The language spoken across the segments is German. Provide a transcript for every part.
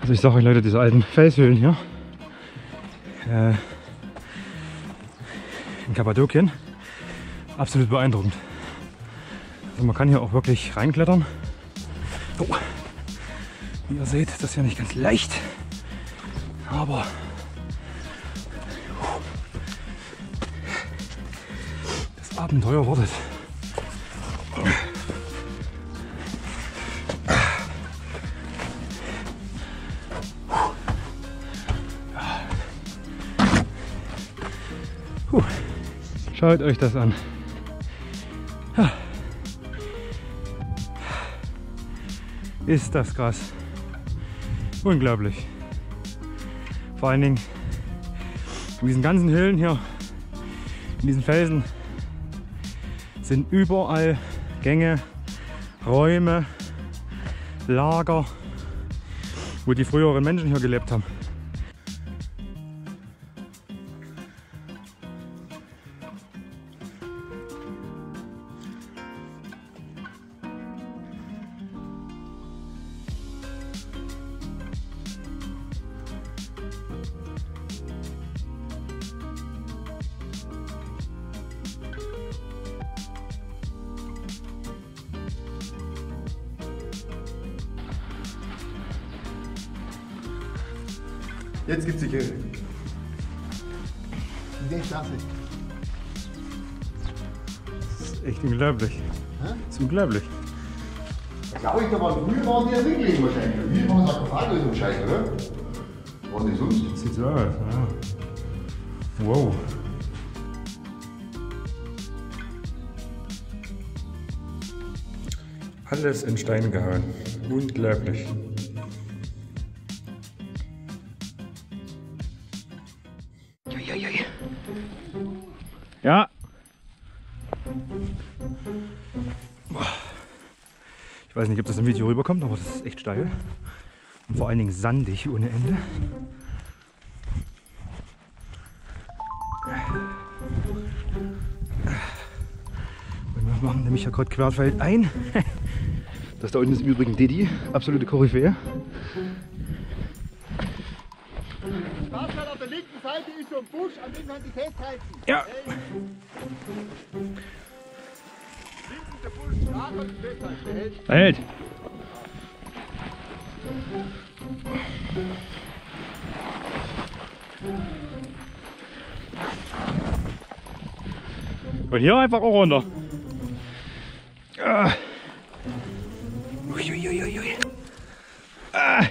Also ich sage euch Leute, diese alten Felshöhlen hier in Kappadokien, absolut beeindruckend. Also man kann hier auch wirklich reinklettern. Oh, wie ihr seht, das ist ja nicht ganz leicht, aber das Abenteuer wartet. Schaut euch das an. Ja. Ist das krass. Unglaublich. Vor allen Dingen in diesen ganzen Höhlen hier, in diesen Felsen, sind überall Gänge, Räume, Lager, wo die früheren Menschen hier gelebt haben. Jetzt gibt's die Kirche. In der Klasse. Das ist echt unglaublich. Hä? Das ist unglaublich. Da glaube ich, da waren früher waren die ja drin gelegen wahrscheinlich. Hier waren Sarkophage und Scheiße, oder? Waren die sonst? Sieht so aus, ja. Wow. Alles in Stein gehauen. Unglaublich. Ja. Ich weiß nicht, ob das im Video rüberkommt, aber das ist echt steil. Und vor allen Dingen sandig ohne Ende. Und wir machen nämlich ja gerade querfeld ein. Das da unten ist im Übrigen Didi, absolute Koryphäe. Auf der linken Seite ist so ein Busch, an dem kann ich festhalten. Ja. Links ist der Busch, da kann ich festhalten. Er hält. Und hier einfach auch runter. Ah. Uiuiuiui. Ah.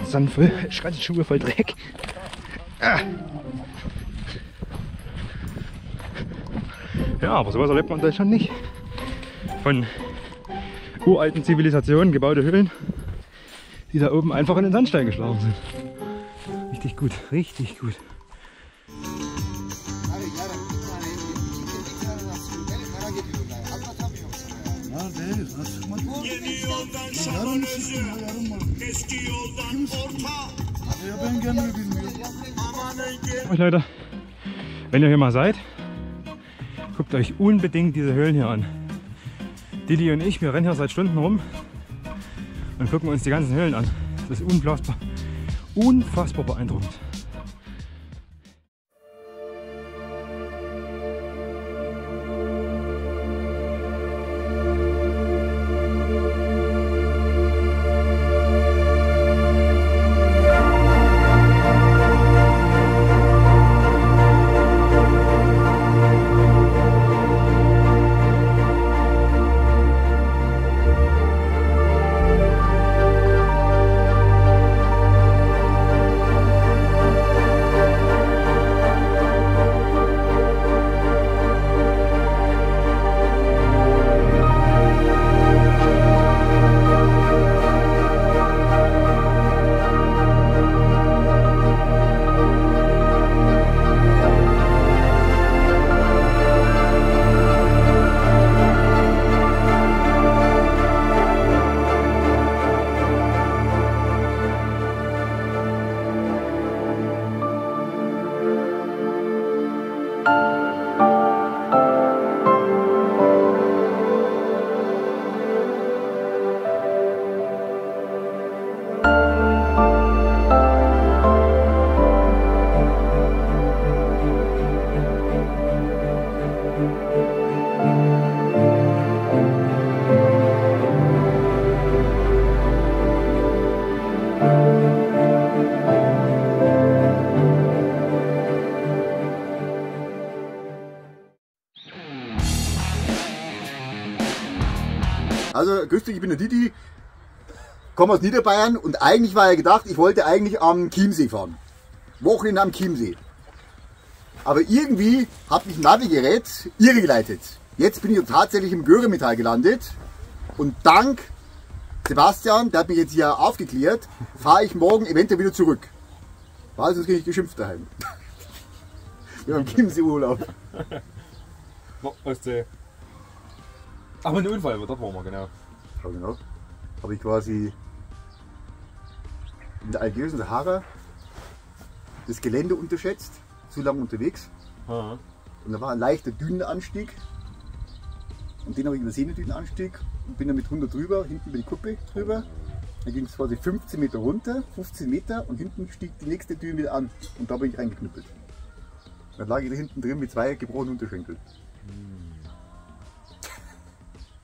Sand voll, Schuhe voll Dreck. Ah. Ja, aber sowas erlebt man in Deutschland nicht. Von uralten Zivilisationen gebaute Höhlen, die da oben einfach in den Sandstein geschlagen sind. Richtig gut, richtig gut. Euch Leute, wenn ihr hier mal seid, guckt euch unbedingt diese Höhlen hier an. Didi und ich, wir rennen hier seit Stunden rum und gucken uns die ganzen Höhlen an. Das ist unfassbar beeindruckend. Also, grüß dich, ich bin der Didi, komme aus Niederbayern und eigentlich war ja gedacht, ich wollte eigentlich am Chiemsee fahren. Wochenende am Chiemsee. Aber irgendwie hat mich ein Navigerät irregeleitet. Jetzt bin ich tatsächlich im Göremetall gelandet und dank Sebastian, der hat mich jetzt hier aufgeklärt, fahre ich morgen eventuell wieder zurück. Weil sonst kriege ich geschimpft daheim. Wir haben Chiemsee-Urlaub. Ostsee. Aber ein Unfall, dort waren wir, genau. Ja, genau. Habe ich quasi in der algerischen Sahara das Gelände unterschätzt, zu lange unterwegs. Aha. Und da war ein leichter Dünenanstieg. Und den habe ich übersehen, den Dünenanstieg. Und bin dann mit 100 drüber, hinten über die Kuppe drüber. Dann ging es quasi 15 Meter runter, 15 Meter und hinten stieg die nächste Düne wieder an. Und da bin ich reingeknüppelt. Dann lag ich da hinten drin mit 2 gebrochenen Unterschenkeln.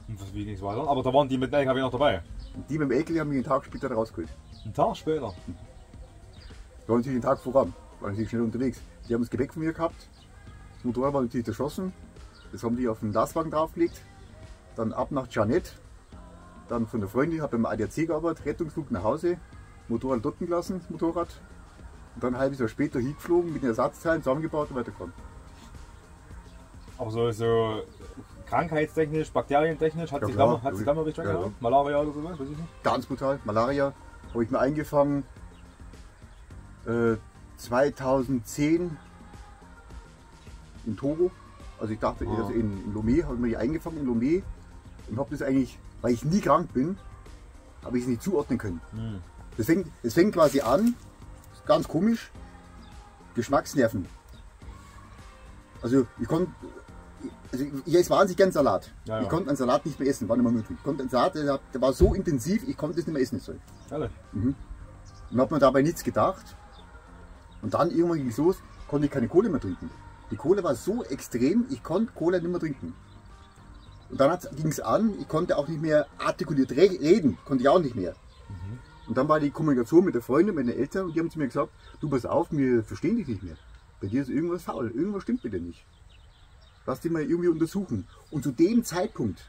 Und wie ging es weiter? Aber da waren die mit dem LKW noch dabei. Und die mit dem LKW haben mich einen Tag später rausgeholt. Einen Tag später? Wir waren natürlich den Tag voran, waren natürlich schnell unterwegs. Die haben das Gepäck von mir gehabt. Das Motorrad war natürlich zerschossen. Das haben die auf den Lastwagen draufgelegt. Dann ab nach Janet. Dann von der Freundin, habe beim ADAC gearbeitet, Rettungsflug nach Hause. Motorrad dort gelassen, das Motorrad. Und dann ein halbes Jahr später hingeflogen, mit den Ersatzteilen zusammengebaut und weitergekommen. Aber so krankheitstechnisch, bakterientechnisch, hat Ja, sich klar, da mal richtig ja, angefangen? Malaria oder sowas? Weiß ich nicht. Ganz brutal, Malaria. Habe ich mir eingefangen 2010 in Togo. Also ich dachte, also in Lomé, habe ich mir die eingefangen in Lomé und habe das eigentlich, weil ich nie krank bin, habe ich es nicht zuordnen können. Es fängt quasi an, ganz komisch, Geschmacksnerven. Also ich esse wahnsinnig gern Salat. Ja. Ich konnte einen Salat nicht mehr essen, war nicht mehr möglich. Ich konnte einen Salat, der war so intensiv, ich konnte es nicht mehr essen. Ehrlich? Und habe mir dabei nichts gedacht. Und dann irgendwann ging es los, konnte ich keine Kohle mehr trinken. Die Kohle war so extrem, ich konnte Cola nicht mehr trinken. Und dann ging es an, ich konnte auch nicht mehr artikuliert reden, konnte ich auch nicht mehr. Und dann war die Kommunikation mit der Freundin, mit den Eltern, und die haben zu mir gesagt, du pass auf, wir verstehen dich nicht mehr. Bei dir ist irgendwas faul, irgendwas stimmt mit dir nicht. Lass dich mal irgendwie untersuchen. Und zu dem Zeitpunkt,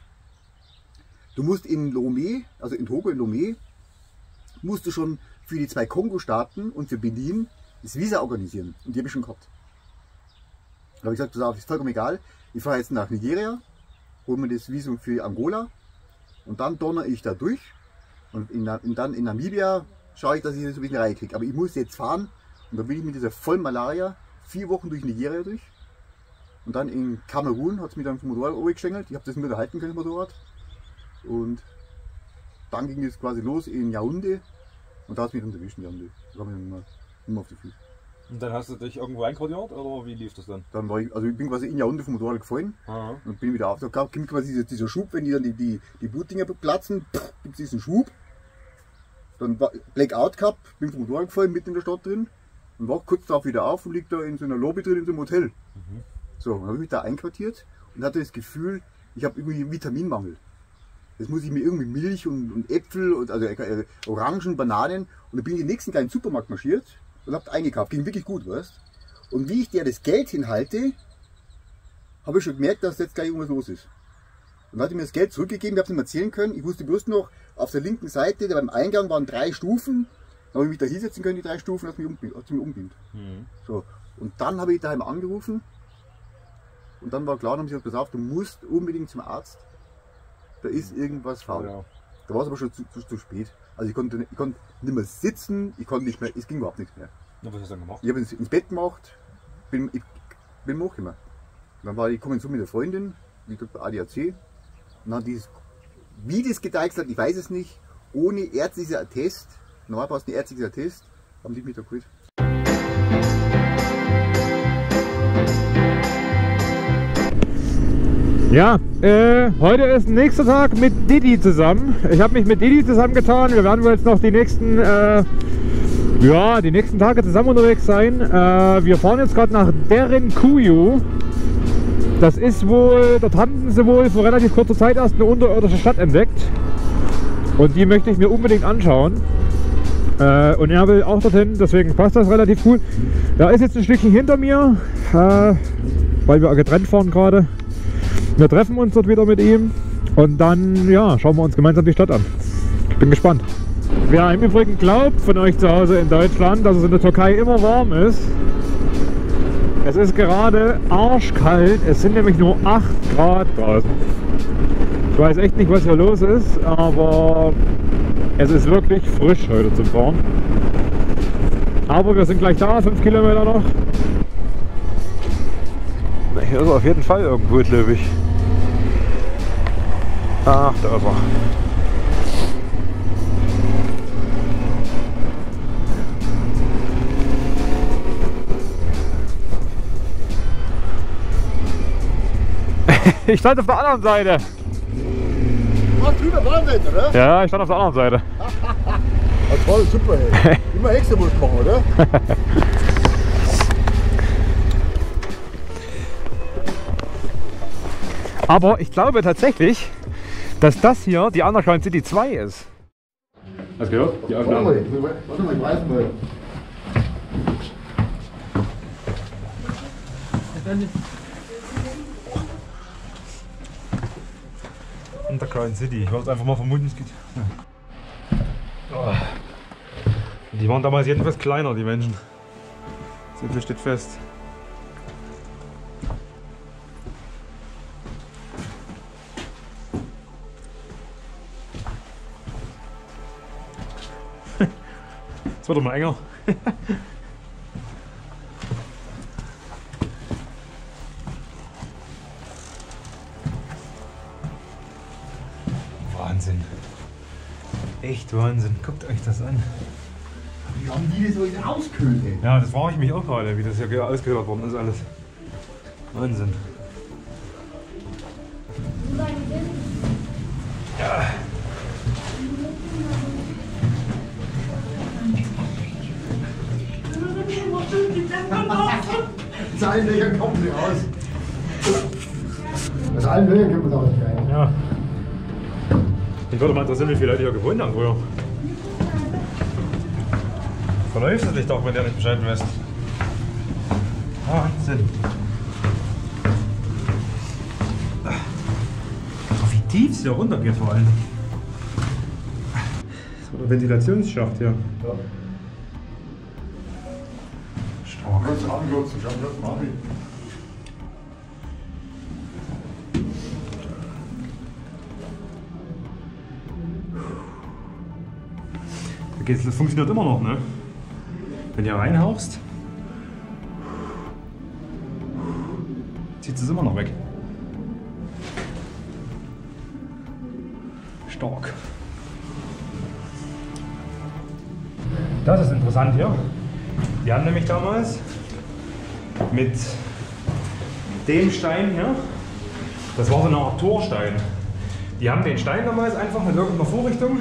du musst in Lomé, also in Togo, in Lomé, musst du schon für die 2 Kongo-Staaten und für Benin das Visa organisieren. Und die habe ich schon gehabt. Da habe ich gesagt, pass auf, ist vollkommen egal. Ich fahre jetzt nach Nigeria, hole mir das Visum für Angola und dann donner ich da durch. Und dann in Namibia schaue ich, dass ich das ein bisschen Reihe kriege. Aber ich muss jetzt fahren und dann bin ich mit dieser vollen Malaria 4 Wochen durch Nigeria durch. Und dann in Kamerun hat es mich dann vom Motorrad runtergeschlängelt. Ich habe das nicht mehr halten können, das Motorrad. Und dann ging es quasi los in Yaoundé. Und da hat es mich dann erwischt in Yaoundé. Da habe ich nicht mehr auf die Füße. Und dann hast du dich irgendwo einquartiert oder wie lief das dann? Dann war ich bin quasi in Yaoundé vom Motorrad gefallen. Und bin wieder auf. Da kommt quasi dieser Schub, wenn die dann die Blutdinger platzen, gibt es diesen Schub. Dann war Blackout gehabt, bin vom Motorrad gefallen, mitten in der Stadt drin. Und wach kurz darauf wieder auf und liegt da in so einer Lobby drin in so einem Hotel. So, dann habe ich mich da einquartiert und hatte das Gefühl, ich habe irgendwie einen Vitaminmangel. Jetzt muss ich mir irgendwie Milch und Äpfel, also Orangen, Bananen, und dann bin ich in den nächsten kleinen Supermarkt marschiert und habe eingekauft. Ging wirklich gut, weißt. Und wie ich dir das Geld hinhalte, habe ich schon gemerkt, dass jetzt gleich irgendwas los ist. Und dann hat er mir das Geld zurückgegeben, ich habe es nicht mehr erzählen können. Ich wusste bloß noch, auf der linken Seite, da beim Eingang waren 3 Stufen. Dann habe ich mich da hinsetzen können, die 3 Stufen, hat mich umgebeamt. So. Und dann habe ich daheim angerufen. Und dann war klar, dann haben sie gesagt, pass auf, du musst unbedingt zum Arzt. Da ist irgendwas faul. Ja. Da war es aber schon zu spät. Also ich konnte nicht mehr sitzen, ich konnte nicht mehr, es ging überhaupt nichts mehr. Ja, was hast du dann gemacht? Ich habe ins Bett gemacht, bin hochgekommen. Dann war ich kommen so mit der Freundin, wie gesagt bei ADAC. Und dann wie das gedeichselt hat, ich weiß es nicht, ohne ärztliches Attest, normal brauchst du ein ärztliches Attest, haben die mich da geholt. Ja, heute ist nächster Tag mit Didi zusammen. Ich habe mich mit Didi zusammengetan. Wir werden wohl jetzt noch die nächsten Tage zusammen unterwegs sein. Wir fahren jetzt gerade nach Derinkuyu. Das ist wohl, dort hatten sie wohl vor relativ kurzer Zeit erst eine unterirdische Stadt entdeckt. Und die möchte ich mir unbedingt anschauen. Und er will auch dorthin, deswegen passt das relativ cool. Da ist jetzt ein Stückchen hinter mir, weil wir getrennt fahren gerade. Wir treffen uns dort wieder mit ihm Und dann, ja, schauen wir uns gemeinsam die Stadt an. Ich bin gespannt. Wer im Übrigen glaubt von euch zu Hause in Deutschland, dass es in der Türkei immer warm ist, es ist gerade arschkalt. Es sind nämlich nur 8 Grad draußen. Ich weiß echt nicht, was hier los ist, aber es ist wirklich frisch heute zum Fahren. Aber wir sind gleich da, 5 Kilometer noch. Na, hier ist er auf jeden Fall irgendwo, glaube ich. Ach, da ist er. Ich stand auf der anderen Seite. Ach, drüben auf der anderen Seite, oder? Ja, ich stand auf der anderen Seite. Ah, toll, super, ey. Immer extra muss machen, oder? Aber ich glaube tatsächlich, dass das hier die Underground City 2 ist. Hast du gehört? Die Aufnahme. Warte mal, ich weiß mal. Underground City. Ich wollte es einfach mal vermuten, es geht. Oh. Die waren damals jedenfalls kleiner, die Menschen. So viel steht fest. Jetzt wird er mal enger. Wahnsinn. Echt Wahnsinn. Guckt euch das an. Wie haben die das so ausgekühlt, ey? Ja, das frage ich mich auch gerade, wie das hier ausgehört worden ist alles. Wahnsinn. Ja. Aus allen Löchern kommt sie raus. Aus allen Löchern kommt man raus. Ja. Ich würde mal interessieren, wie viele Leute hier gewohnt haben früher. Verläufst du dich doch, wenn du nicht Bescheid weißt. Wahnsinn. Wie tief es hier runter geht vor allem. Das war der Ventilationsschacht hier. Ja. Stark. Kurz anglotzt, ich hab das Mami. Das funktioniert immer noch, ne? Wenn du hier reinhauchst, zieht es immer noch weg. Stark. Das ist interessant hier. Die haben nämlich damals mit dem Stein hier, das war so eine Art Torstein. Die haben den Stein damals einfach mit irgendeiner Vorrichtung,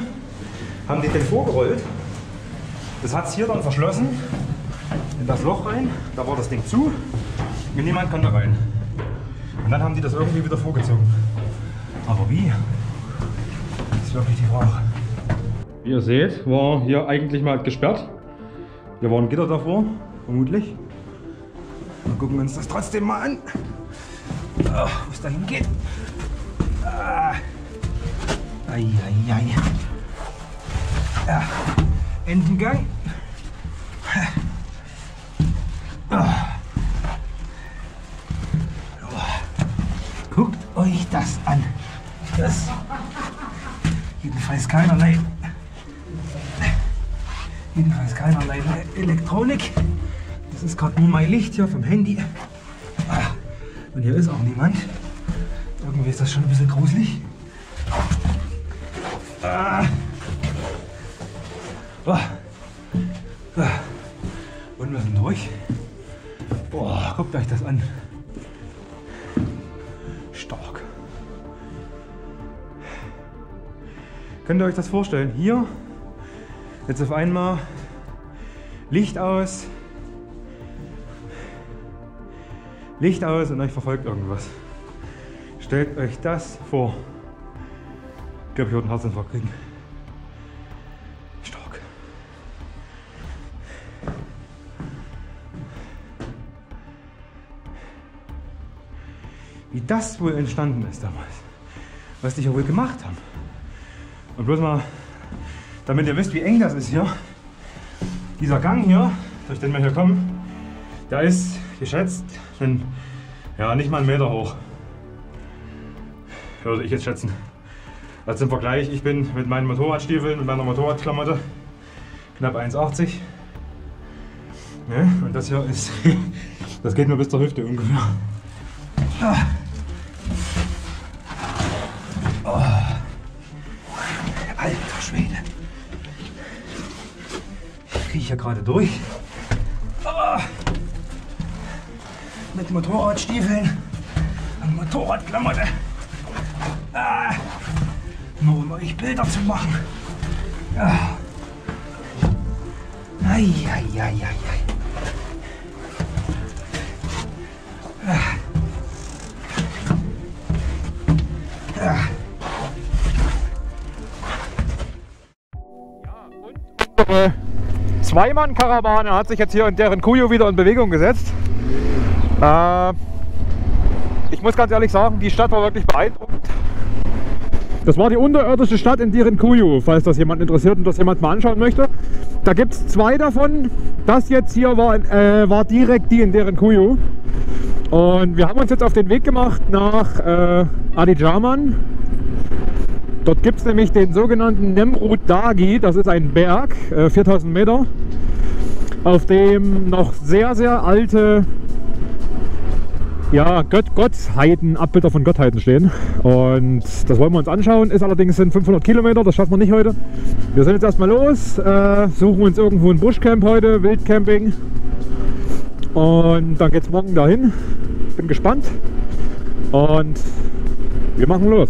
haben die den vorgerollt. Das hat es hier dann verschlossen, in das Loch rein, da war das Ding zu und niemand konnte rein. Und dann haben die das irgendwie wieder vorgezogen. Aber wie? Das ist wirklich die Frage. Wie ihr seht, war hier eigentlich mal gesperrt. Hier war ein Gitter davor, vermutlich. Dann gucken wir uns das trotzdem mal an, wo es da hingeht. Eieiei. Ja. Entengang. Guckt euch das an. Das jedenfalls keinerlei Elektronik. Das ist gerade nur mein Licht hier vom Handy. Und hier ist auch niemand. Irgendwie ist das schon ein bisschen gruselig. Und wir sind durch. Boah, guckt euch das an. Stark. Könnt ihr euch das vorstellen? Hier, jetzt auf einmal Licht aus und euch verfolgt irgendwas. Stellt euch das vor. Ich glaube, ich würde einen Herzinfarkt kriegen. Stark. Wie das wohl entstanden ist damals. was die hier wohl gemacht haben. Und bloß mal, damit ihr wisst, wie eng das ist hier. Dieser Gang hier, durch den wir hier kommen, der ist geschätzt ja, nicht mal einen Meter hoch. Würde ich jetzt schätzen. Also im Vergleich, ich bin mit meinen Motorradstiefeln, mit meiner Motorradklamotte knapp 1,80. Ja, und das hier ist, das geht nur bis zur Hüfte ungefähr. Oh. Alter Schwede. Ich kriege hier gerade durch. Oh. Mit Motorradstiefeln und Motorradklamotte. Nur um euch Bilder zu machen. Ja. Ei. Unsere Zweimann-Karawane hat sich jetzt hier in deren Cuyo wieder in Bewegung gesetzt. Ich muss ganz ehrlich sagen, die Stadt war wirklich beeindruckend. Das war die unterirdische Stadt in deren Cuyo, falls das jemand interessiert und das jemand mal anschauen möchte. Da gibt es 2 davon. Das jetzt hier war direkt die in deren Cuyo. Und wir haben uns jetzt auf den Weg gemacht nach Adiyaman. Dort gibt es nämlich den sogenannten Nemrut Dagi. Das ist ein Berg, 4000 Meter, auf dem noch sehr, sehr alte Gottheiten, Abbilder von Gottheiten stehen. Und das wollen wir uns anschauen. Ist allerdings sind 500 Kilometer, das schaffen wir nicht heute. Wir sind jetzt erstmal los, suchen uns irgendwo ein Buschcamp heute, Wildcamping. Und dann geht es morgen dahin. Bin gespannt. Und wir machen los.